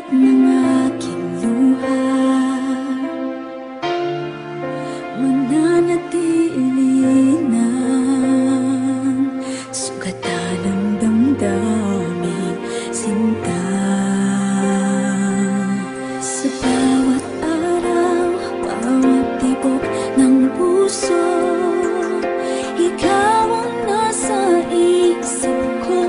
ng aking luha, mananatili ng sugatan ng damdamin, sinta. Sa bawat araw, bawat tibok ng puso, ikaw ang nasa isip ko.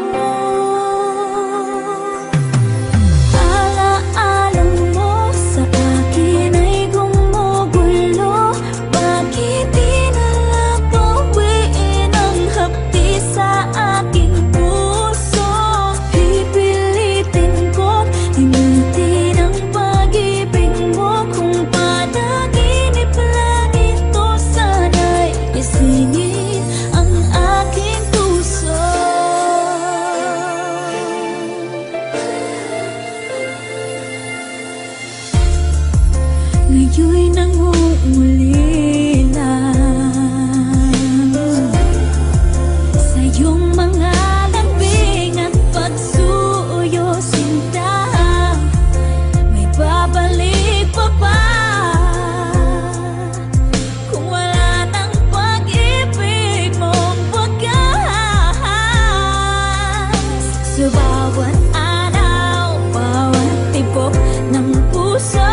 Alaala mo sa akin ay gumugulo. Bakit di na lang bawiin ang hapdi sa aking puso? Pipilitin ko't limutin ang pag-ibig mo. Kung panaginip lang ito, sana'y isingin ang aking puso. Ngayon'y nangungulila sa iyong mga lambing at pagsuyo, sinta. May babalik pa ba kung wala ng pag-ibig mong wagas? Sa bawat araw, bawat tibok ng puso,